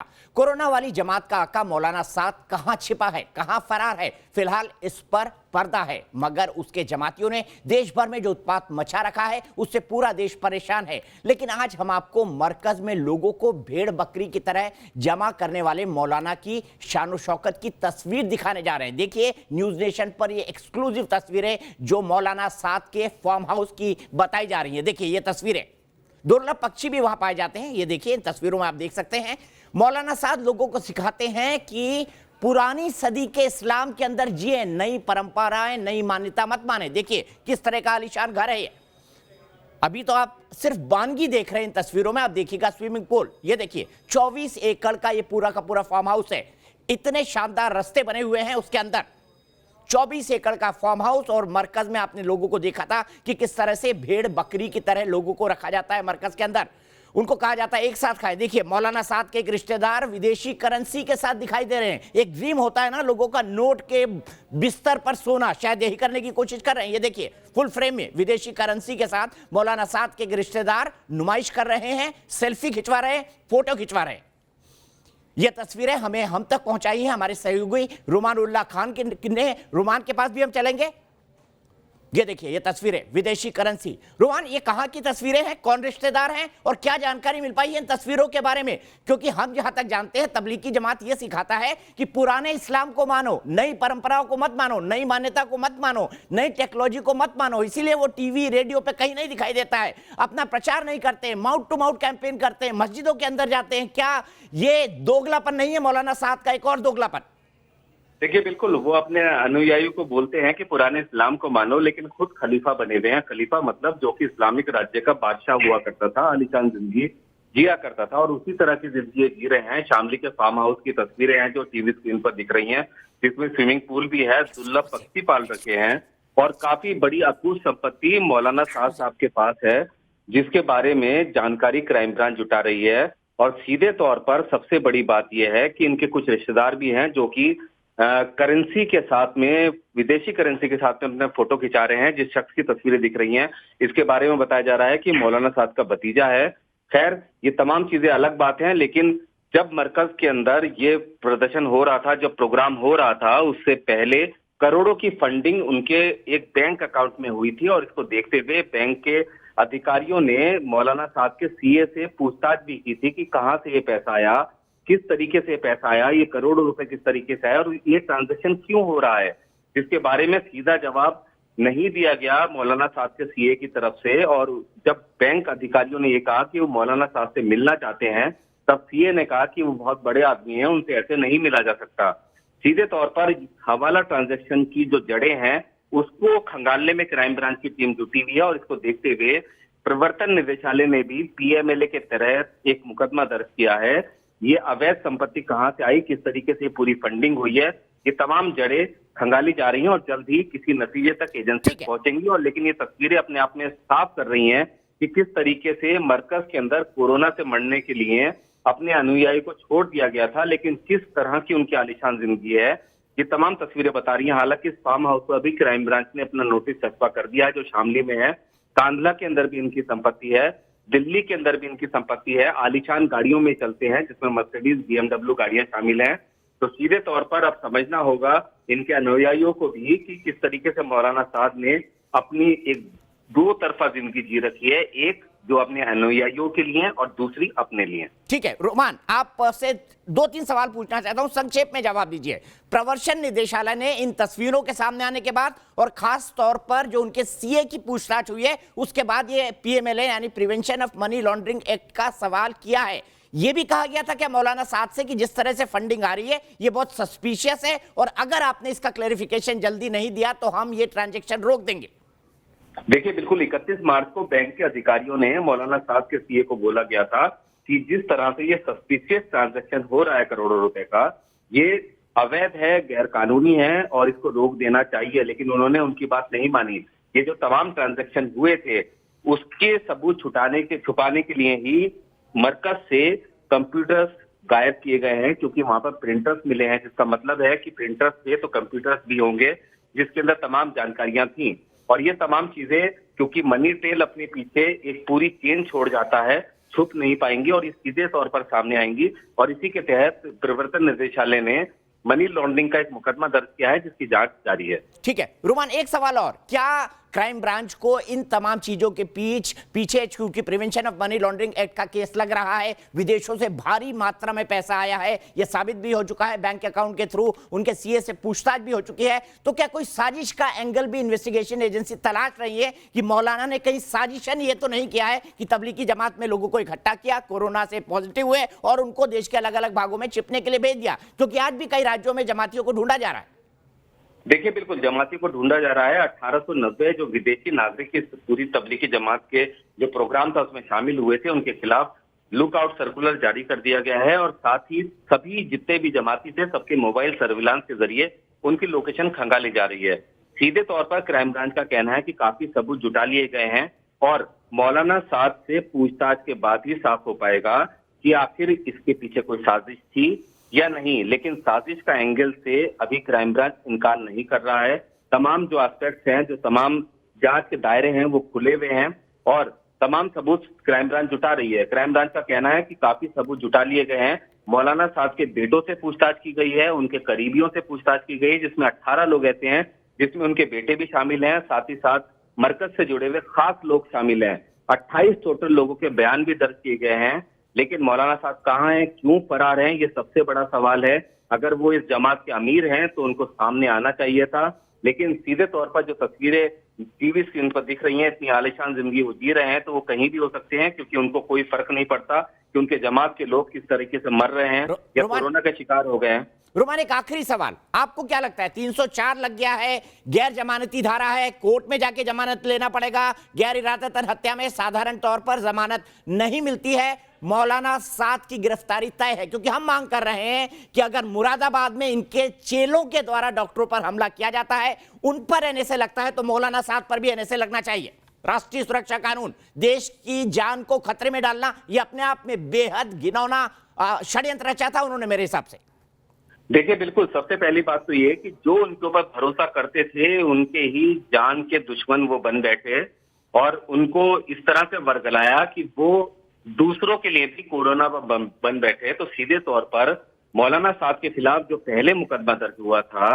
Corona वाली जमात का आका मौलाना साद कहां छिपा है, कहां फरार है, फिलहाल इस पर पर्दा है। मगर उसके जमातियों ने देश भर में जो उत्पात मचा रखा है उससे पूरा देश परेशान है। लेकिन आज हम आपको मरकज में लोगों को भेड़ बकरी की तरह जमा करने वाले मौलाना की शान शौकत की तस्वीर दिखाने जा रहे हैं। देखिए न्यूज नेशन पर ये एक्सक्लूसिव तस्वीरें जो मौलाना साद के फार्म हाउस की बताई जा रही है। देखिए ये तस्वीरें, दुर्लभ पक्षी भी वहां पाए जाते हैं। ये देखिए इन तस्वीरों में आप देख सकते हैं मौलाना साद लोगों को सिखाते हैं कि पुरानी सदी के इस्लाम के अंदर जिए, नई परंपराएं, नई मान्यता मत माने। देखिए किस तरह का आलीशान घर है ये। अभी तो आप सिर्फ बानगी देख रहे हैं इन तस्वीरों में, आप देखिएगा स्विमिंग पूल। ये देखिए 24 एकड़ का ये पूरा का पूरा फार्म हाउस है। इतने शानदार रास्ते बने हुए हैं उसके अंदर। 24 एकड़ का फार्म हाउस। और मरकज में आपने लोगों को देखा था कि किस तरह से भेड़ बकरी की तरह लोगों को रखा जाता है मरकज के अंदर। उनको कहा जाता है एक साथ खाए। देखिए मौलाना साद के एक रिश्तेदार विदेशी करेंसी के साथ दिखाई दे रहे हैं। एक ड्रीम होता है ना लोगों का, नोट के बिस्तर पर सोना, शायद यही करने की कोशिश कर रहे हैं। ये देखिए फुल फ्रेम में विदेशी करेंसी के साथ मौलाना साद के एक रिश्तेदार नुमाइश कर रहे हैं, सेल्फी खिंचवा रहे हैं, फोटो खिंचवा रहे हैं। ये तस्वीरें हमें हम तक पहुंचाई है हमारे सहयोगी रुमान उल्लाह खान ने। रुमान के पास भी हम चलेंगे। ये देखिए ये तस्वीरें, विदेशी करेंसी। रुमान ये कहां की तस्वीरें हैं, कौन रिश्तेदार हैं और क्या जानकारी मिल पाई है इन तस्वीरों के बारे में? क्योंकि हम जहां तक जानते हैं तबलीगी जमात ये सिखाता है कि पुराने इस्लाम को मानो, नई परंपराओं को मत मानो, नई मान्यता को मत मानो, नई टेक्नोलॉजी को मत मानो। इसीलिए वो टीवी रेडियो पे कहीं नहीं दिखाई देता है, अपना प्रचार नहीं करते, माउथ टू माउथ कैंपेन करते हैं, मस्जिदों के अंदर जाते हैं। क्या ये दोगलापन नहीं है मौलाना साद का एक और दोगलापन? देखिए बिल्कुल, वो अपने अनुयायियों को बोलते हैं कि पुराने इस्लाम को मानो, लेकिन खुद खलीफा बने हुए हैं। खलीफा मतलब जो कि इस्लामिक राज्य का बादशाह हुआ करता था, आलीशान जिंदगी जिया करता था और उसी तरह की जिंदगी जी रहे हैं। शामली के फार्म हाउस की तस्वीरें हैं जो टीवी स्क्रीन पर दिख रही हैं, जिसमें स्विमिंग पूल भी है, दुर्लभ पक्षी पाल रखे हैं और काफी बड़ी अकूत संपत्ति मौलाना साद साहब के पास है, जिसके बारे में जानकारी क्राइम ब्रांच जुटा रही है। और सीधे तौर पर सबसे बड़ी बात यह है कि इनके कुछ रिश्तेदार भी हैं जो कि करेंसी के साथ में, विदेशी करेंसी के साथ में अपने फोटो खिंचा रहे हैं। जिस शख्स की तस्वीरें दिख रही हैं इसके बारे में बताया जा रहा है कि मौलाना साद का भतीजा है। खैर ये तमाम चीजें अलग बात हैं, लेकिन जब मरकज के अंदर ये प्रदर्शन हो रहा था, जब प्रोग्राम हो रहा था, उससे पहले करोड़ों की फंडिंग उनके एक बैंक अकाउंट में हुई थी और इसको देखते हुए बैंक के अधिकारियों ने मौलाना साद के सीए से पूछताछ भी की थी कि कहाँ से ये पैसा आया, किस तरीके से पैसा आया, ये करोड़ों रुपए किस तरीके से आया और ये ट्रांजैक्शन क्यों हो रहा है, जिसके बारे में सीधा जवाब नहीं दिया गया मौलाना साद के सीए की तरफ से। और जब बैंक अधिकारियों ने ये कहा कि वो मौलाना साद से मिलना चाहते हैं, तब सीए ने कहा कि वो बहुत बड़े आदमी हैं, उनसे ऐसे नहीं मिला जा सकता। सीधे तौर पर हवाला ट्रांजैक्शन की जो जड़ें हैं उसको खंगालने में क्राइम ब्रांच की टीम जुटी हुई है और इसको देखते हुए प्रवर्तन निदेशालय ने भी पीएमएलए के तहत एक मुकदमा दर्ज किया है। ये अवैध संपत्ति कहां से आई, किस तरीके से पूरी फंडिंग हुई है, ये तमाम जड़ें खंगाली जा रही हैं और जल्द ही किसी नतीजे तक एजेंसी पहुंचेंगी। और लेकिन ये तस्वीरें अपने आप में साफ कर रही हैं कि किस तरीके से मरकज के अंदर कोरोना से मरने के लिए अपने अनुयायी को छोड़ दिया गया था, लेकिन किस तरह की उनकी आलीशान जिंदगी है, ये तमाम तस्वीरें बता रही हैं। हालांकि इस फार्म हाउस पर अभी क्राइम ब्रांच ने अपना नोटिस छपवा कर दिया है, जो शामली में है। कांधला के अंदर भी इनकी संपत्ति है, दिल्ली के अंदर भी इनकी संपत्ति है। आलीशान गाड़ियों में चलते हैं जिसमें मर्सिडीज, बीएमडब्ल्यू गाड़ियां शामिल हैं। तो सीधे तौर पर अब समझना होगा इनके अनुयायियों को भी कि किस तरीके से मौलाना साद ने अपनी एक दो तरफा जिंदगी जी रखी है, एक जो अपने अनुयायियों के लिए और दूसरी अपने लिए। ठीक है रुमान, आपसे 2-3 सवाल पूछना चाहता हूं, संक्षेप में जवाब दीजिए। प्रवर्तन निदेशालय ने इन तस्वीरों के सामने आने के बाद और खास तौर पर जो उनके सीए की पूछताछ हुई है उसके बाद ये पीएमएलए यानी prevention of money laundering act का सवाल किया है। ये भी कहा गया था कि मौलाना साद से कि जिस तरह से फंडिंग आ रही है ये बहुत सस्पिशियस है और अगर आपने इसका क्लैरिफिकेशन जल्दी नहीं दिया तो हम ये ट्रांजैक्शन रोक देंगे। देखिए बिल्कुल 31 मार्च को बैंक के अधिकारियों ने मौलाना साद के सीए को बोला गया था कि जिस तरह से ये सस्पिशियस ट्रांजैक्शन हो रहा है करोड़ों रुपए का, ये अवैध है, गैर कानूनी है और इसको रोक देना चाहिए। लेकिन उन्होंने उनकी बात नहीं मानी। ये जो तमाम ट्रांजैक्शन हुए थे उसके सबूत छुपाने के लिए ही मरकज से कंप्यूटर्स गायब किए गए हैं, क्योंकि वहां पर प्रिंटर्स मिले हैं, जिसका मतलब है कि प्रिंटर्स थे तो कंप्यूटर्स भी होंगे जिसके अंदर तमाम जानकारियां थी। और ये तमाम चीजें, क्योंकि मनी ट्रेल अपने पीछे एक पूरी चेन छोड़ जाता है, छुप नहीं पाएंगी और ये सीधे तौर पर सामने आएंगी। और इसी के तहत प्रवर्तन निदेशालय ने मनी लॉन्ड्रिंग का एक मुकदमा दर्ज किया है, जिसकी जांच जारी है। ठीक है रुमान, एक सवाल और, क्या क्राइम ब्रांच को इन तमाम चीजों के पीछे क्योंकि prevention of money laundering act का केस लग रहा है, विदेशों से भारी मात्रा में पैसा आया है, यह साबित भी हो चुका है, बैंक अकाउंट के थ्रू उनके सीए से पूछताछ भी हो चुकी है, तो क्या कोई साजिश का एंगल भी इन्वेस्टिगेशन एजेंसी तलाश रही है कि मौलाना ने कहीं साजिशन ये तो नहीं किया है कि तबलीगी जमात में लोगों को इकट्ठा किया, कोरोना से पॉजिटिव हुए और उनको देश के अलग अलग भागों में छिपने के लिए भेज दिया, क्योंकि आज भी कई राज्यों में जमातियों को ढूंढा जा रहा है। देखिए, बिल्कुल जमातियों को ढूंढा जा रहा है। 1890 जो विदेशी नागरिक इस पूरी तबलीगी जमात के जो प्रोग्राम था उसमें शामिल हुए थे, उनके खिलाफ लुकआउट सर्कुलर जारी कर दिया गया है और साथ ही सभी जितने भी जमाती थे सबके मोबाइल सर्विलांस के जरिए उनकी लोकेशन खंगाली जा रही है। सीधे तौर पर क्राइम ब्रांच का कहना है कि काफी सबूत जुटा लिए गए हैं और मौलाना साद से पूछताछ के बाद ही साफ हो पाएगा कि आखिर इसके पीछे कोई साजिश थी या नहीं। लेकिन साजिश का एंगल से अभी क्राइम ब्रांच इनकार नहीं कर रहा है। तमाम जो एस्पेक्ट्स हैं, जो तमाम जांच के दायरे हैं, वो खुले हुए हैं और तमाम सबूत क्राइम ब्रांच जुटा रही है। क्राइम ब्रांच का कहना है कि काफी सबूत जुटा लिए गए हैं। मौलाना साहब के बेटों से पूछताछ की गई है, उनके करीबियों से पूछताछ की गई, जिसमें 18 लोग ऐसे हैं जिसमें उनके बेटे भी शामिल हैं, साथ ही साथ मरकज से जुड़े हुए खास लोग शामिल हैं। 28 टोटल लोगों के बयान भी दर्ज किए गए हैं। लेकिन मौलाना साहब कहाँ हैं, क्यों फरार हैं, ये सबसे बड़ा सवाल है। अगर वो इस जमात के अमीर हैं तो उनको सामने आना चाहिए था। लेकिन सीधे तौर पर जो तस्वीरें टीवी स्क्रीन पर दिख रही हैं, इतनी आलीशान जिंदगी वो जी रहे हैं, तो वो कहीं भी हो सकते हैं, क्योंकि उनको कोई फर्क नहीं पड़ता कि उनके जमात के लोग किस तरीके से मर रहे हैं या कोरोना का शिकार हो गए हैं। रुमान, एक आखिरी सवाल, आपको क्या लगता है 304 लग गया है, गैर जमानती धारा है, कोर्ट में जाके जमानत लेना पड़ेगा, गैर इरादतन हत्या में साधारण तौर पर जमानत नहीं मिलती है, मौलाना साद की गिरफ्तारी तय है? क्योंकि हम मांग कर रहे हैं कि अगर मुरादाबाद में इनके चेलों के द्वारा डॉक्टरों पर हमला किया जाता है, उन पर एनएसए लगता है, तो मौलाना साद पर भी एनएसए लगना चाहिए। राष्ट्रीय सुरक्षा कानून, देश की जान को खतरे में डालना, यह अपने आप में बेहद घिनौना षड्यंत्र रचा था उन्होंने मेरे हिसाब से। देखिए, बिल्कुल सबसे पहली बात तो ये कि जो उनके ऊपर भरोसा करते थे उनके ही जान के दुश्मन वो बन बैठे और उनको इस तरह से वर्गलाया कि वो दूसरों के लिए भी कोरोना बन बैठे। तो सीधे तौर पर मौलाना साहब के खिलाफ जो पहले मुकदमा दर्ज हुआ था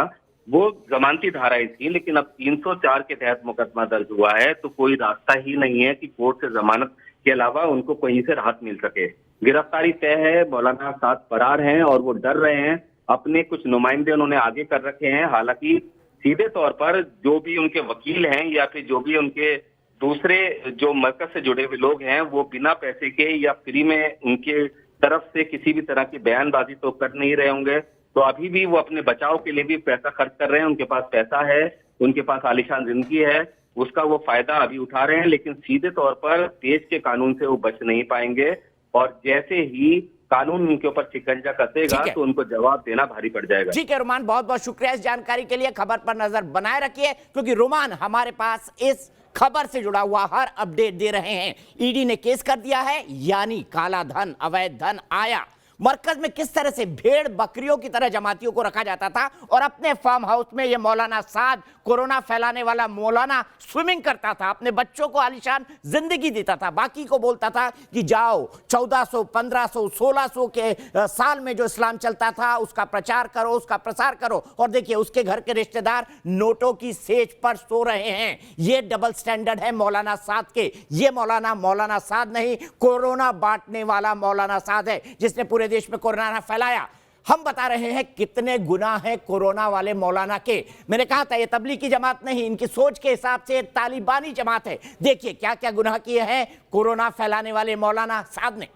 वो जमानती धाराएं थी, लेकिन अब 304 के तहत मुकदमा दर्ज हुआ है, तो कोई रास्ता ही नहीं है कि कोर्ट से जमानत के अलावा उनको कहीं से राहत मिल सके। गिरफ्तारी तय है, मौलाना साहब फरार हैं और वो डर रहे हैं। अपने कुछ नुमाइंदे उन्होंने आगे कर रखे हैं। हालांकि सीधे तौर पर जो भी उनके वकील हैं या फिर जो भी उनके दूसरे जो मरकज से जुड़े हुए लोग हैं, वो बिना पैसे के या फ्री में उनके तरफ से किसी भी तरह की बयानबाजी तो कर नहीं रहे होंगे। तो अभी भी वो अपने बचाव के लिए भी पैसा खर्च कर रहे हैं। उनके पास पैसा है, उनके पास आलीशान जिंदगी है, उसका वो फायदा अभी उठा रहे हैं। लेकिन सीधे तौर पर देश के कानून से वो बच नहीं पाएंगे और जैसे ही कानून उनके ऊपर शिकंजा कसेगा तो उनको जवाब देना भारी पड़ जाएगा। ठीक है रुमान, बहुत बहुत शुक्रिया इस जानकारी के लिए। खबर पर नजर बनाए रखिए, क्योंकि रुमान हमारे पास इस खबर से जुड़ा हुआ हर अपडेट दे रहे हैं। ईडी ने केस कर दिया है, यानी काला धन, अवैध धन आया। मरकज में किस तरह से भेड़ बकरियों की तरह जमातियों को रखा जाता था और अपने फार्म हाउस में ये मौलाना साद, कोरोना फैलाने वाला मौलाना, स्विमिंग करता था, अपने बच्चों को आलीशान जिंदगी देता था, बाकी को बोलता था कि जाओ 1400, 1500, 1600 के साल में जो इस्लाम चलता था उसका प्रचार करो, उसका प्रसार करो। और देखिए उसके घर के रिश्तेदार नोटों की सेज पर सो रहे हैं। ये डबल स्टैंडर्ड है मौलाना साद के। ये मौलाना साद नहीं, कोरोना बांटने वाला मौलाना साद है, जिसने पूरे देश में कोरोना फैलाया। हम बता रहे हैं कितने गुनाह हैं कोरोना वाले मौलाना के। मैंने कहा था ये तबलीगी जमात नहीं, इनकी सोच के हिसाब से तालिबानी जमात है। देखिए क्या क्या गुनाह किए हैं कोरोना फैलाने वाले मौलाना साद ने।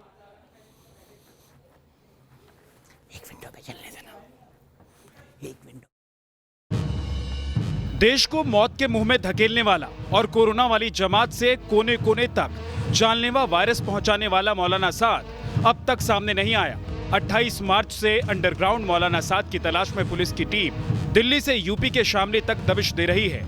एक विंडो पे चलने देना, एक विंडो। देश को मौत के मुंह में धकेलने वाला और कोरोना वाली जमात से कोने कोने तक जानलेवा वायरस पहुंचाने वाला मौलाना साद अब तक सामने नहीं आया। 28 मार्च से अंडरग्राउंड मौलाना साद की तलाश में पुलिस की टीम दिल्ली से यूपी के शामली तक दबिश दे रही है।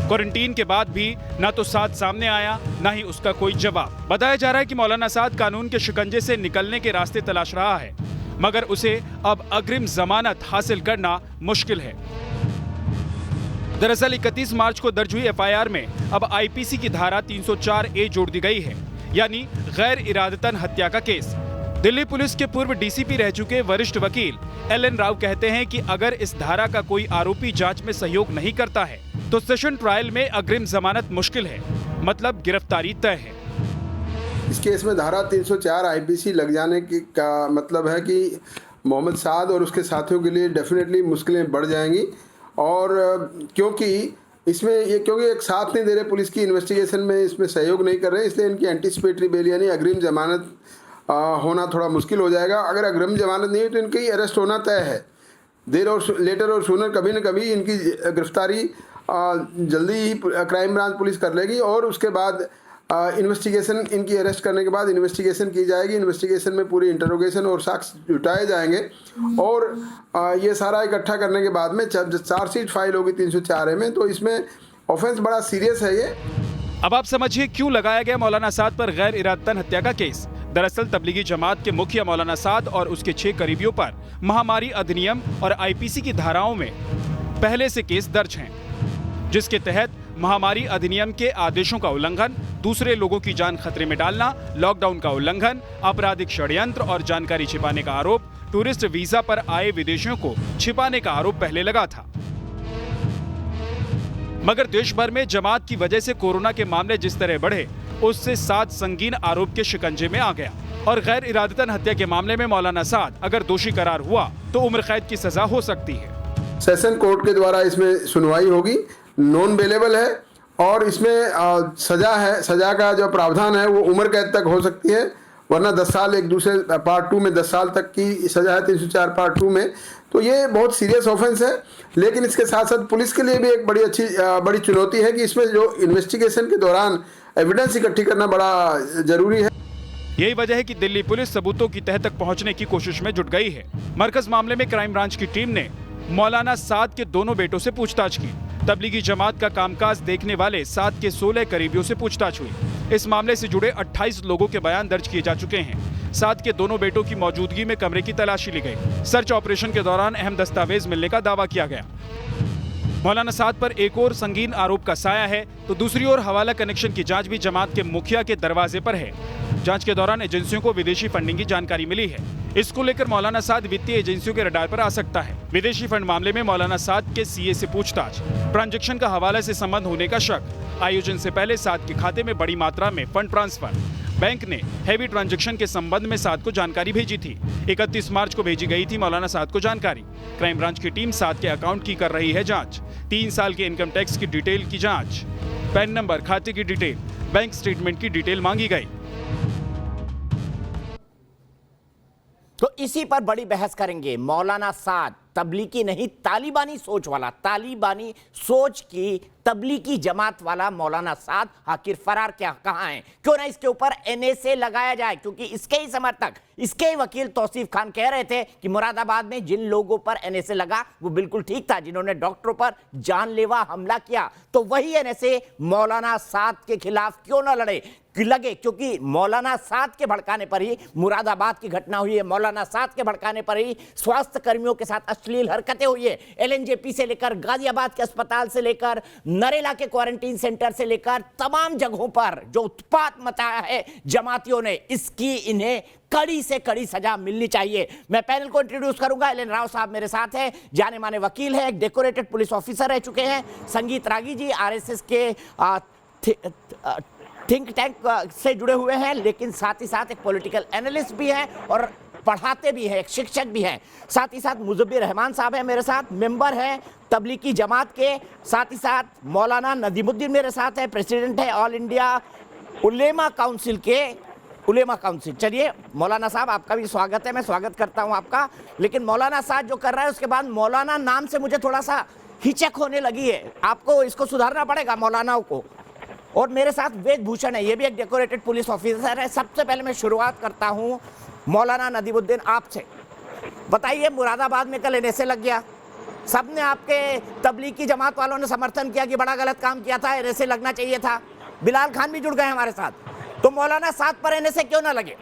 क्वारंटीन के बाद भी ना तो साद सामने आया, ना ही उसका कोई जवाब। बताया जा रहा है कि मौलाना साद कानून के शिकंजे से निकलने के रास्ते तलाश रहा है, मगर उसे अब अग्रिम जमानत हासिल करना मुश्किल है। दरअसल 31 मार्च को दर्ज हुई एफआईआर में अब आईपीसी की धारा 304A जोड़ दी गई है। यानी गैर इरादतन हत्या का केस। दिल्ली पुलिस के पूर्व डीसीपी रह चुके वरिष्ठ वकील एल.एन. राव कहते हैं कि अगर इस धारा का कोई आरोपी जांच में सहयोग नहीं करता है तो सेशन ट्रायल में अग्रिम जमानत मुश्किल है, मतलब गिरफ्तारी तय है। इस केस में धारा 304 आईपीसी लग जाने का मतलब है कि मोहम्मद साद और उसके साथियों के लिए डेफिनेटली मुश्किलें बढ़ जाएंगी। और क्योंकि क्योंकि एक साथ नहीं दे रहे, पुलिस की इन्वेस्टिगेशन में इसमें सहयोग नहीं कर रहे, इसलिए इनकी एंटीसिपेटरी बेल यानी अग्रिम जमानत होना थोड़ा मुश्किल हो जाएगा। अगर अग्रिम जमानत नहीं हुई तो इनकी अरेस्ट होना तय है। देर और लेटर और सूनर कभी न कभी इनकी गिरफ्तारी जल्दी ही क्राइम ब्रांच पुलिस कर लेगी और उसके बाद इन्वेस्टिगेशन, इनकी अरेस्ट करने के बाद इन्वेस्टिगेशन की जाएगी। इन्वेस्टिगेशन में पूरी इंटरोगेशन और साक्ष्य जुटाए जाएंगे और ये सारा इकट्ठा करने के बाद में जब चार्जशीट फाइल होगी 304A में, तो इसमें ऑफेंस बड़ा सीरियस है ये। अब आप समझिए क्यों लगाया गया मौलाना साद पर गैर इरादतन हत्या का केस। दरअसल तबलीगी जमात के मुखिया मौलाना साद और उसके 6 करीबियों पर महामारी अधिनियम और आईपीसी की धाराओं में पहले से केस दर्ज हैं, जिसके तहत महामारी अधिनियम के आदेशों का उल्लंघन, दूसरे लोगों की जान खतरे में डालना, लॉकडाउन का उल्लंघन, आपराधिक षड्यंत्र और जानकारी छिपाने का आरोप, टूरिस्ट वीजा पर आए विदेशियों को छिपाने का आरोप पहले लगा था। मगर देश भर में जमात की वजह से कोरोना के मामले जिस तरह बढ़े, उससे साद संगीन आरोप के शिकंजे में आ गया और गैर इरादतन हत्या के मामले में मौलाना साद अगर दोषी करार हुआ तो उम्र कैद की सजा हो सकती है। सेशन कोर्ट के द्वारा इसमें सुनवाई होगी, नॉन बेलेबल है और इसमें सजा है, सजा का जो प्रावधान है वो उम्र कैद तक हो सकती है, वरना 10 साल, एक दूसरे पार्ट 2 में 10 साल तक की सजा है 304 पार्ट 2 में। तो ये बहुत सीरियस ऑफेंस है, लेकिन इसके साथ साथ पुलिस के लिए भी एक बड़ी चुनौती है कि इसमें जो इन्वेस्टिगेशन के दौरान एविडेंस इकट्ठी करना बड़ा जरूरी है। यही वजह है कि दिल्ली पुलिस सबूतों की तह तक पहुंचने की कोशिश में जुट गई है। मरकज मामले में क्राइम ब्रांच की टीम ने मौलाना साद के दोनों बेटों से पूछताछ की। तबलीगी जमात का कामकाज देखने वाले साद के 16 करीबियों से पूछताछ हुई। इस मामले से जुड़े 28 लोगों के बयान दर्ज किए जा चुके हैं। साद के दोनों बेटों की मौजूदगी में कमरे की तलाशी ली गई। सर्च ऑपरेशन के दौरान अहम दस्तावेज मिलने का दावा किया गया। मौलाना साद पर एक और संगीन आरोप का साया है तो दूसरी ओर हवाला कनेक्शन की जांच भी जमात के मुखिया के दरवाजे पर है। जांच के दौरान एजेंसियों को विदेशी फंडिंग की जानकारी मिली है। इसको लेकर मौलाना साद वित्तीय एजेंसियों के रडार पर आ सकता है। विदेशी फंड मामले में मौलाना साद के सीए से पूछताछ, ट्रांजैक्शन का हवाला से संबंध होने का शक, आयोजन से पहले साद के खाते में बड़ी मात्रा में फंड ट्रांसफर, बैंक ने हैवी ट्रांजैक्शन के संबंध में साद को जानकारी भेजी थी। 31 मार्च को भेजी गई थी मौलाना साद को जानकारी। क्राइम ब्रांच की टीम साद के अकाउंट की कर रही है जांच। 3 साल के इनकम टैक्स की डिटेल की जांच, पैन नंबर, खाते की डिटेल, बैंक स्टेटमेंट की डिटेल मांगी गई। तो इसी पर बड़ी बहस करेंगे। मौलाना साद तबलीगी नहीं, तालिबानी सोच वाला, तालिबानी सोच की तबलीगी जमात वाला मौलाना साद आखिर फरार क्या कहां है? क्यों ना इसके ऊपर एनएसए लगाया जाए, क्योंकि इसके ही समर्थक, इसके ही वकील तौसीफ खान कह रहे थे कि मुरादाबाद में जिन लोगों पर एनएसए लगा वो बिल्कुल ठीक था, जिन्होंने डॉक्टरों पर जानलेवा हमला किया। तो वही एनएसए मौलाना साद के खिलाफ क्यों ना लगे, क्योंकि मौलाना साद के भड़काने पर ही मुरादाबाद की घटना हुई है। मौलाना साद के भड़काने पर ही स्वास्थ्य कर्मियों के साथ अश्लील हरकतें हुई है। एलएनजेपी से लेकर गाजियाबाद के अस्पताल से लेकर नरेला के क्वारंटीन सेंटर से लेकर तमाम जगहों पर जो उत्पात मचाया है जमातियों ने, इसकी इन्हें कड़ी से कड़ी सजा मिलनी चाहिए। मैं पैनल को इंट्रोड्यूस करूंगा। एल.एन. राव साहब मेरे साथ हैं, जाने माने वकील हैं, एक डेकोरेटेड पुलिस ऑफिसर रह चुके हैं। संगीत रागी जी आरएसएस के थिंक टैंक से जुड़े हुए हैं, लेकिन साथ ही साथ एक पॉलिटिकल एनालिस्ट भी हैं और पढ़ाते भी हैं, एक शिक्षक भी हैं। साथ ही साथ मुजब्बिर रहमान साहब हैं मेरे साथ, मेंबर हैं तबलीगी जमात के। साथ ही साथ मौलाना नदीमुद्दीन मेरे साथ है, प्रेसिडेंट है ऑल इंडिया उलेमा काउंसिल के उलेमा काउंसिल। चलिए मौलाना साहब आपका भी स्वागत है, मैं स्वागत करता हूं आपका। लेकिन मौलाना साहब जो कर रहा है उसके बाद मौलाना नाम से मुझे थोड़ा सा हिचक होने लगी है, आपको इसको सुधारना पड़ेगा मौलानाओं को। और मेरे साथ वेद भूषण है, ये भी एक डेकोरेटेड पुलिस ऑफिसर है। सबसे पहले मैं शुरुआत करता हूं मौलाना नदीमुद्दीन आपसे। बताइए, मुरादाबाद में कल एनएसए लग गया, सबने आपके तबलीगी जमात वालों ने समर्थन किया कि बड़ा गलत काम किया था, एनएसए लगना चाहिए था। बिलाल खान भी जुड़ गए हमारे साथ। तो मौलाना साद पर एनएसए क्यों ना लगे?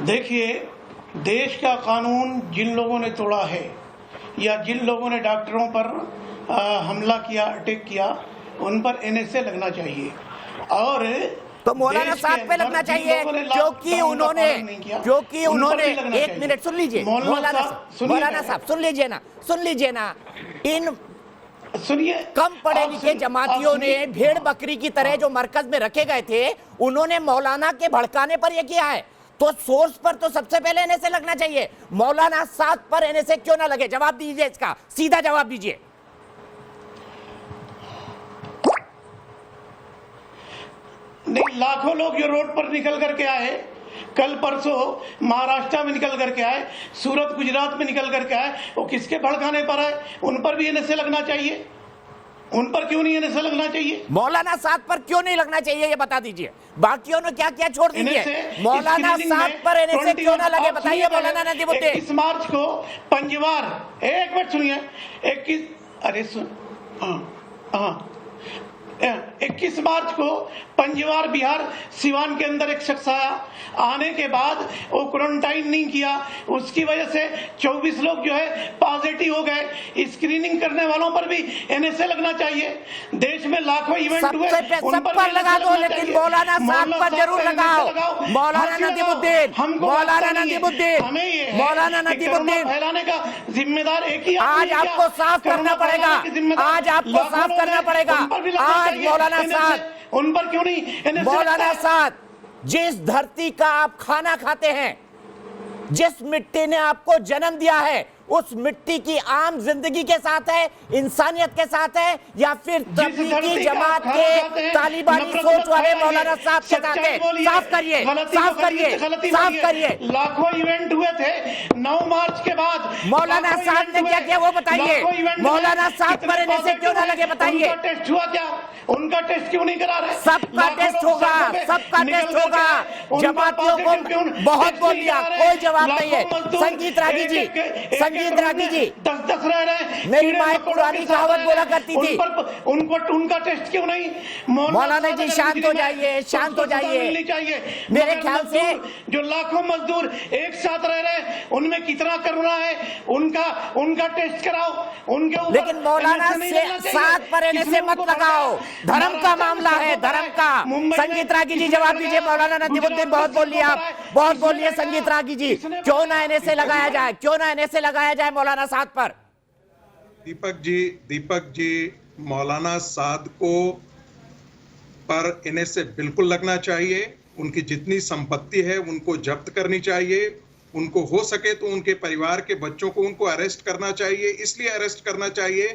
देखिए, देश का कानून जिन लोगों ने तोड़ा है या जिन लोगों ने डॉक्टरों पर हमला किया, अटैक किया, उन पर एनएसए लगना चाहिए। और तो मौलाना साहब पे लगना चाहिए क्योंकि उन्होंने एक मिनट सुन लीजिए मौलाना साहब सुन लीजिए ना इन सुनिए, कम पढ़े लिखे जमातियों ने भेड़ बकरी की तरह जो मरकज में रखे गए थे उन्होंने मौलाना के भड़काने पर यह किया है। तो सोर्स पर तो सबसे पहले एनएसए लगना चाहिए। मौलाना साद पर एनएसए क्यों ना लगे? जवाब दीजिए, इसका सीधा जवाब दीजिए। नहीं, लाखों लोग जो रोड पर निकल करके आए, कल परसों महाराष्ट्र में निकल करके आए, सूरत गुजरात में निकल करके आए, वो किसके भड़काने पर आए? उन पर भी एनएसए लगना चाहिए। उन पर क्यों नहीं एनएसए लगना चाहिए? मौलाना साद पर क्यों नहीं लगना चाहिए ये बता दीजिए। बाकियों ने क्या क्या छोड़ दीजिए, मौलाना साद पर एनएसए क्यों ना लगे बताइए। मौलाना नदीमुद्दीन 21 मार्च को पंजवार, एक मिनट सुनिए, 21 मार्च को पंजवार बिहार सिवान के अंदर एक शख्स आया, आने के बाद वो क्वारंटाइन नहीं किया, उसकी वजह से 24 लोग जो है पॉजिटिव हो गए। स्क्रीनिंग करने वालों पर भी एनएसए लगना चाहिए। देश में लाखों इवेंट हुए, उन पर लगा दो, लेकिन मौलाना साहब पर जरूर लगाओ। मौलाना नदीमुद्दीन फैलाने का जिम्मेदार एक ही आज आपको साफ करना पड़ेगा, आज आपको साफ करना पड़ेगा। आज मौलाना साद, उन पर क्यों नहीं? मौलाना साद, जिस धरती का आप खाना खाते हैं, जिस मिट्टी ने आपको जन्म दिया है, उस मिट्टी की आम जिंदगी के साथ है, इंसानियत के साथ है, या फिर तबलीगी जमात के तालिबानी सोच वाले मौलाना साहब के साथ है? साफ करिए, साफ करिए, साफ करिए। लाखों इवेंट हुए थे 9 मार्च के बाद। मौलाना साहब ने क्या किया वो बताइए। मौलाना साहब पर एनएसए क्यों ना लगे बताइए। उनका टेस्ट हुआ क्या? उनका टेस्ट क्यों नहीं करा रहे? सबका टेस्ट होगा, सबका टेस्ट होगा। जमातियों को बहुत बोल दिया, कोई जवाब नहीं है। संगीत रागी जी, 10 रह रहे। मेरी माँ पुरानी कहावत बोला करती थी। उनका टेस्ट क्यों नहीं? मौलाना जी शांत हो जाइए, शांत हो जाइए। मेरे ख्याल से जो लाखों मजदूर एक साथ रह रहे, उनमें कितना करुणा है, उनका टेस्ट कराओ। उनके लेकिन मौलाना से साथ पर एनएसए मत लगाओ। धर्म का मामला है, धर्म का। संगीत रागी जी जवाब दीजिए। मौलाना नदीमुद्दीन बहुत बोल लिया, आप बहुत बोल लिए। संगीत रागी जी, क्यों ना एनएसए लगाया जाए, क्यों ना एनएसए लगाया जाए मौलाना साद पर? दीपक जी, मौलाना साद को पर एनएसए बिल्कुल लगना चाहिए। उनकी जितनी संपत्ति है उनको जब्त करनी चाहिए। उनको हो सके तो उनके परिवार के बच्चों को उनको अरेस्ट करना चाहिए। इसलिए अरेस्ट करना चाहिए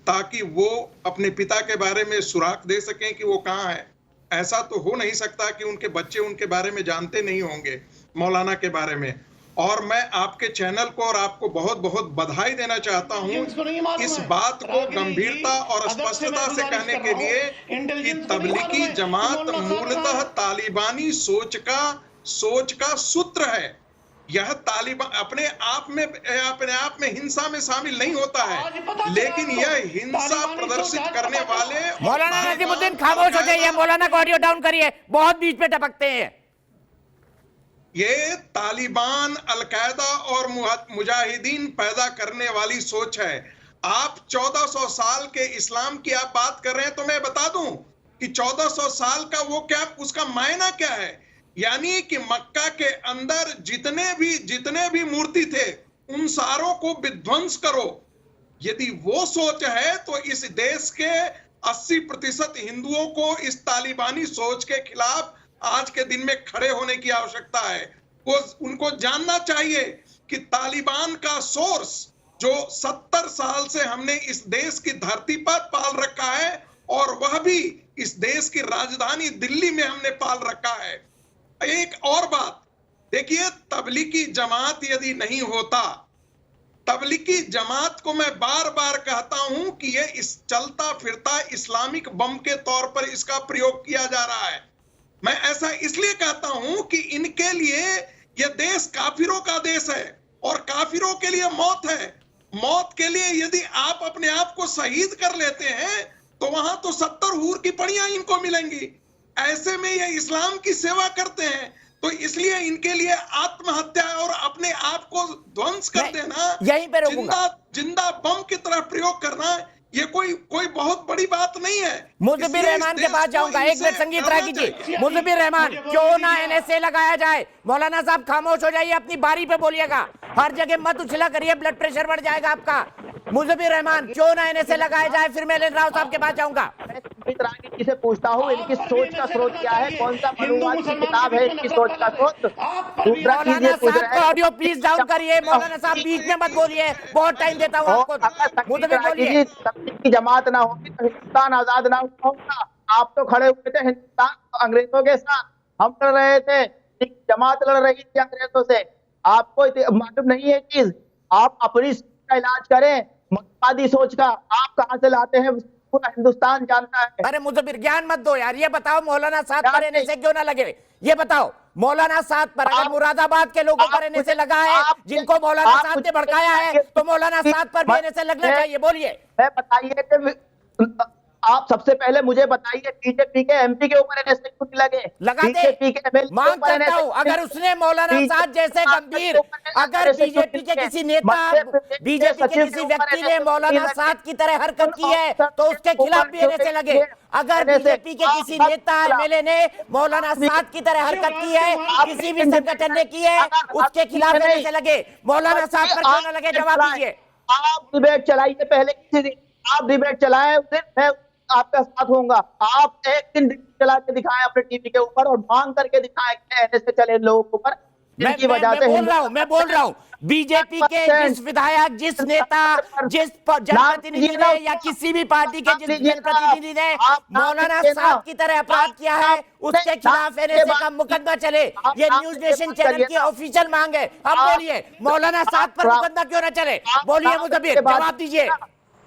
ताकि वो अपने पिता के बारे में सुराग दे सकें कि वो कहाँ है। ऐसा तो हो नहीं सकता कि उनके बच्चे उनके बारे में जानते नहीं होंगे, मौलाना के बारे में। और मैं आपके चैनल को और आपको बहुत बहुत बधाई देना चाहता हूं इस बात को गंभीरता और स्पष्टता से कहने के लिए कि तबलीगी जमात मूलतः तालिबानी सोच का सूत्र है। यह तालिबान अपने आप में हिंसा में शामिल नहीं होता है, लेकिन यह हिंसा प्रदर्शित करने वाले। मौलाना नदीमुद्दीन खामोश हो जाइए, मौलाना को ऑडियो डाउन करिए, बहुत बीच में टपकते हैं। ये तालिबान, अलकायदा और मुजाहिदीन पैदा करने वाली सोच है। आप 1400 साल के इस्लाम की आप बात कर रहे हैं, तो मैं बता दूं कि 1400 साल का वो क्या, उसका मायना क्या है। यानी कि मक्का के अंदर जितने भी मूर्ति थे उन सारों को विध्वंस करो। यदि वो सोच है तो इस देश के 80% हिंदुओं को इस तालिबानी सोच के खिलाफ आज के दिन में खड़े होने की आवश्यकता है। उनको जानना चाहिए कि तालिबान का सोर्स जो 70 साल से हमने इस देश की धरती पर पाल रखा है, और वह भी इस देश की राजधानी दिल्ली में हमने पाल रखा है। एक और बात देखिए, तबलीगी जमात यदि नहीं होता, तबलीगी जमात को मैं बार बार कहता हूं कि ये इस चलता फिरता इस्लामिक बम के तौर पर इसका प्रयोग किया जा रहा है। मैं ऐसा इसलिए कहता हूं कि इनके लिए यह देश काफिरों का देश है और काफिरों के लिए मौत है। मौत के लिए यदि आप अपने आप को शहीद कर लेते हैं तो वहां तो 70 हूर की पड़ियां इनको मिलेंगी। ऐसे में ये इस्लाम की सेवा करते हैं, तो इसलिए इनके लिए आत्महत्या और अपने आप को ध्वंस कर देना, यहीं पे रुकूंगा। जिंदा बम की तरह प्रयोग करना, ये कोई बहुत बड़ी बात नहीं है। मुजब्बिर रहमान के पास जाऊंगा, एक मिनट संगीत राय कीजिए। मुजब्बिर रहमान, क्यों ना एनएसए लगाया जाए? मौलाना साहब खामोश हो जाइए, अपनी बारी पे बोलिएगा, हर जगह मत उछला करिए, ब्लड प्रेशर बढ़ जाएगा आपका। मुजब्बिर रहमान, क्यों ना एनएसए लगाया जाए? फिर मैं एल राव साहब के पास जाऊंगा। मैं संगीत राय जी से पूछता हूँ, इनकी सोच का स्रोत क्या है? कौन सा मनुवाद की किताब है इनकी सोच का स्रोत? दूसरा चीज मौलाना ये पूछ साहब रहे का हैं, ऑडियो प्लीज डाउन करिए। मौलाना साहब बीच में मत बोलिए, बहुत टाइम देता हूँ आपको। मुजब्बिर बोलिए। तबलीग की जमात ना होगी तो हिंदुस्तान आजाद ना होगा। आप तो खड़े हुए थे हिंदुस्तान अंग्रेजों के साथ, हम लड़ रहे थे, जमात लड़ रही थी अंग्रेजों से। आपको मालूम नहीं है चीज? आप अपनी सोच का इलाज करें, मनुवादी सोच का। आप कहाँ से लाते हैं पूरा हिंदुस्तान जानता है। अरे मुजब्बिर ज्ञान मत दो यार, ये बताओ मौलाना साद पर एनएसए क्यों ना लगे? ये बताओ मौलाना साद पर, अगर मुरादाबाद के लोगों पर एनएसए लगा है, जिनको मौलाना साद ने भड़काया है, तो मौलाना साद पर भी एनएसए लगना चाहिए। बोलिए। बताइए कि आप सबसे पहले मुझे बताइए, बीजेपी के एमपी के ऊपर एनएसए क्यों नहीं लगे? लगा दे, मांग करता हूं। अगर उसने मौलाना साद जैसे गंभीर, अगर बीजेपी के किसी नेता, बीजेपी के किसी व्यक्ति ने मौलाना साद की तरह हरकत की है, तो उसके खिलाफ भी एनएसए लगे। अगर बीजेपी के किसी नेता एमएलए ने मौलाना साद की तरह हरकत की है, किसी भी संगठन ने की है, उसके खिलाफ एनएसए लगे। मौलाना साद पर क्यों ना लगे? जवाब दीजिए। आप डिबेट चलाइए पहले, किसी दिन आप डिबेट चलाएं, उस दिन मैं आपका साथ होऊंगा। आप एक दिन चला के दिखाएं अपने टीवी के ऊपर और मांग करके दिखाएं कि एनएसए चले लोगों के ऊपर, जिनकी वजह से मैं बोल रहा हूं बीजेपी के जिस विधायक, जिस नेता, जिस जनप्रतिनिधि ने या किसी भी पार्टी के जिस जनप्रतिनिधि ने मौलाना साद की तरह अपराध किया है, उसके खिलाफ एनएसए का मुकदमा चले। ये न्यूज नेशन चैनल की ऑफिशियल मांग है। अब बोलिए, मौलाना साद पर मुकदमा क्यों न चले? बोलिए मुजब्बिर, जवाब दीजिए।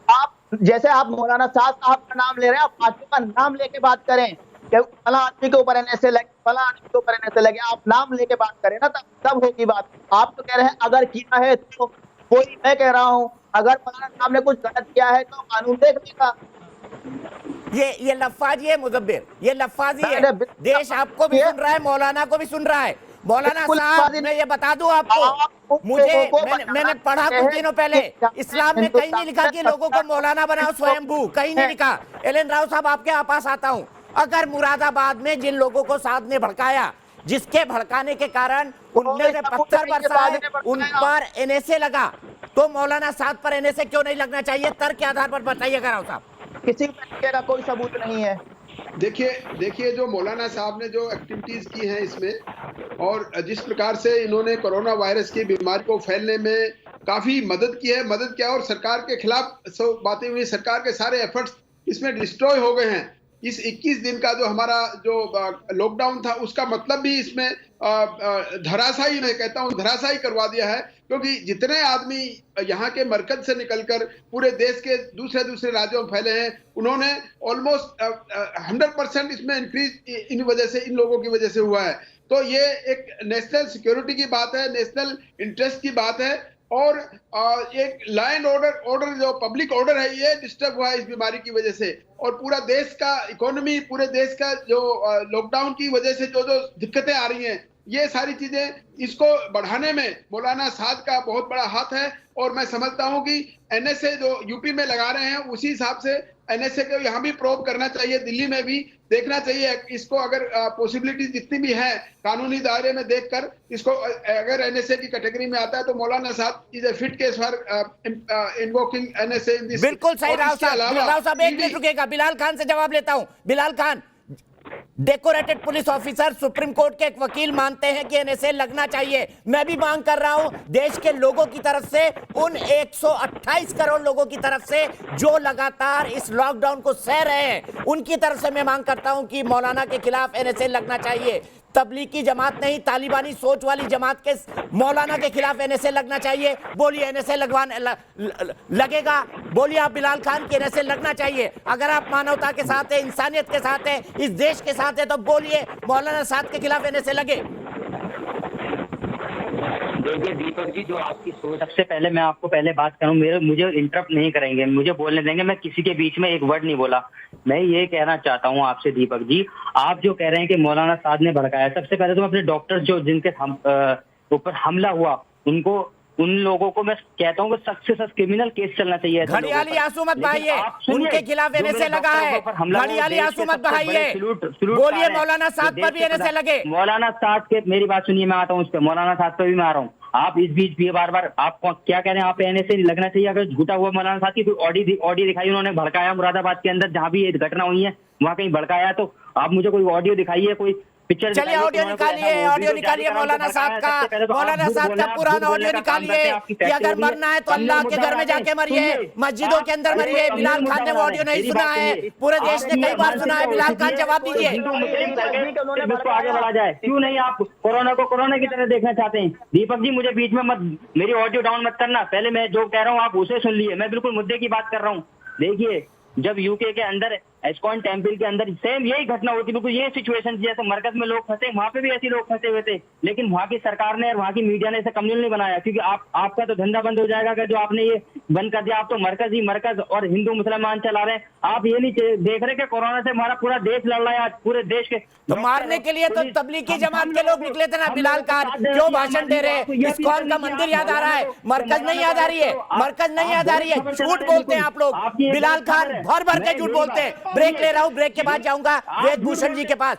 आप जैसे आप मौलाना साद साहब का नाम ले रहे हैं, आप पार्टी का नाम लेके बात करें कि फला आदमी के ऊपर एनएसए लगे, फला आदमी के ऊपर एनएसए लगे, आप नाम लेके बात करें ना, तब होगी बात। आप तो कह रहे हैं अगर किया है तो कोई, मैं कह रहा हूं अगर फलाना साहब ने कुछ गलत किया है तो कानून देख लेगा। ये लफ्फाजी है मुजब्बिर, ये लफ्फाजी है। देश आपको भी सुन रहा है, मौलाना को भी सुन रहा है। मौलाना साहब, मैं ये बता दूं आपको, मैंने पढ़ा कुछ दिनों पहले, इस्लाम में कहीं नहीं लिखा कि लोगों को मौलाना बनाओ स्वयंभू, कहीं नहीं लिखा। एल राव साहब, आपके पास आता हूं। अगर मुरादाबाद में जिन लोगों को साद ने भड़काया, जिसके भड़काने के कारण उनमें से पत्थर बरसाए, उन पर एनएसए लगा, तो मौलाना साद पर एनएसए क्यों नहीं लगना चाहिए? तर्क के आधार पर बताइएगा राव साहब। किसी तरीके का कोई सबूत नहीं है। देखिए जो मौलाना साहब ने जो एक्टिविटीज की हैं इसमें, और जिस प्रकार से इन्होंने कोरोना वायरस की बीमारी को फैलने में काफी मदद किया, और सरकार के खिलाफ सब बातें हुई, सरकार के सारे एफर्ट्स इसमें डिस्ट्रॉय हो गए हैं। इस 21 दिन का जो हमारा जो लॉकडाउन था, उसका मतलब भी इसमें धराशायी, मैं कहता हूं धराशायी करवा दिया है, क्योंकि जितने आदमी यहाँ के मरकज से निकलकर पूरे देश के दूसरे राज्यों में फैले हैं, उन्होंने ऑलमोस्ट 100% इसमें इंक्रीज इन लोगों की वजह से हुआ है। तो ये एक नेशनल सिक्योरिटी की बात है, नेशनल इंटरेस्ट की बात है, और एक लॉ एंड ऑर्डर जो पब्लिक ऑर्डर है, ये डिस्टर्ब हुआ है इस बीमारी की वजह से। और पूरा देश का इकोनॉमी, पूरे देश का जो लॉकडाउन की वजह से जो दिक्कतें आ रही हैं, ये सारी चीजें इसको बढ़ाने में मौलाना साद का बहुत बड़ा हाथ है। और मैं समझता हूं कि एनएसए जो यूपी में लगा रहे हैं, उसी हिसाब से एनएसए को यहाँ भी प्रोब करना चाहिए, दिल्ली में भी देखना चाहिए इसको। अगर पॉसिबिलिटी जितनी भी है कानूनी दायरे में देखकर इसको, अगर एनएसए की कैटेगरी में आता है, तो मौलाना साहब is a fit case for invoking NSA in this. बिल्कुल सही राव साहब, एक मिनट रुकेगा, बिलाल खान से जवाब लेता हूं। Bilal Khan, decorated police officer, supreme court के एक वकील मानते हैं कि एनएसए लगना चाहिए। मैं भी मांग कर रहा हूं देश के लोगों की तरफ से, उन 128 करोड़ लोगों की तरफ से जो लगातार इस लॉकडाउन को सह रहे हैं, उनकी तरफ से मैं मांग करता हूं कि मौलाना के खिलाफ एनएसए लगना चाहिए। तबलीगी जमात नहीं, तालिबानी सोच वाली जमात के मौलाना के खिलाफ एनएसए लगना चाहिए। बोलिए, एनएसए लगेगा? बोलिए आप बिलाल खान, की एनएसए लगना चाहिए। अगर आप मानवता के साथ है, इंसानियत के साथ है, इस देश के साथ है, तो बोलिए मौलाना साद के खिलाफ एनएसए लगे। देखिए दीपक जी, जो आपकी सोच, सबसे पहले मैं आपको पहले बात करूं, मुझे इंटरप्ट नहीं करेंगे, मुझे बोलने देंगे। मैं किसी के बीच में एक वर्ड नहीं बोला। मैं ये कहना चाहता हूं आपसे दीपक जी, आप जो कह रहे हैं कि मौलाना साद ने भड़काया, सबसे पहले तो अपने डॉक्टर्स जो जिनके ऊपर हमला हुआ, उनको उन लोगों को मैं कहता हूँ कि सख्त से सख्त क्रिमिनल केस चलना चाहिए ऐसे लोगों घड़ियाली पर। आंसू मत लेकिन बहाइए, आप सुनिए, उनके खिलाफ जो एनएसए मेरे लगा है। वक्तव्य पर हमला हुआ, घड़ियाली देश आंसू के मत सबसे बड़े बहाइए। सैल्यूट बोलिए कार है। मौलाना साद देश पर भी के एनएसए लगे। मौलाना साद के, मेरी बात सुनिए, मैं आता हूँ उस पर, मौलाना साद पे भी मैं आ रहा हूँ। आप इस बीच भी बार बार आप क्या कह रहे हैं, आप एनएसए लगना चाहिए। अगर झूठा हुआ मौलाना साद की कोई ऑडियो दिखाई, उन्होंने भड़काया मुरादाबाद के अंदर जहां भी ये घटना हुई है, वहां कहीं भड़काया, तो आप मुझे कोई ऑडियो दिखाइए, कोई पिक्चर चलिए ऑडियो निकालिए मौलाना साहब का, मौलाना साहब का पुराना ऑडियो निकालिए कि अगर मरना है तो अल्लाह के घर में जाके मरिए, मस्जिदों के अंदर मरिए। बिलाल खान ने वो ऑडियो नहीं सुना है, पूरे देश ने कई बार सुना है। बिलाल खान जवाब दीजिए। इसको आगे बढ़ा जाए, क्यों नहीं आप कोरोना को कोरोना की तरह देखना चाहते हैं? दीपक जी मुझे बीच में मत, मेरी ऑडियो डाउन मत करना, पहले मैं जो कह रहा हूँ आप उसे सुन लिए। मैं बिल्कुल मुद्दे की बात कर रहा हूँ। देखिए, जब यूके के अंदर एस्कॉन टेम्पल के अंदर सेम यही घटना होती, बिल्कुल ये सिचुएशन, जैसे मरकज में लोग फंसे, वहां पे भी ऐसे लोग फंसे हुए थे, लेकिन वहां की सरकार ने और वहां की मीडिया ने इसे कम्युनल नहीं बनाया, क्योंकि आपका तो धंधा बंद हो जाएगा अगर जो आपने ये बंद कर दिया। आप तो मरकज ही मरकज और हिंदू मुसलमान चला रहे हैं। आप ये नहीं देख रहे कि कोरोना से हमारा पूरा देश लड़ रहा है आज, पूरे देश के। तो मारने के लिए तो तबलीगी जमात के लोग निकले थे ना। बिलाल खान क्यों भाषण दे रहे हैं? इस्कॉन का मंदिर याद आ रहा है, मरकज नहीं याद आ रही है, मरकज नहीं याद आ रही है। झूठ बोलते हैं आप लोग। बिलाल खान भर भर के झूठ बोलते हैं। ब्रेक ले रहा हूँ, ब्रेक के बाद जाऊंगा वेद भूषण जी के पास।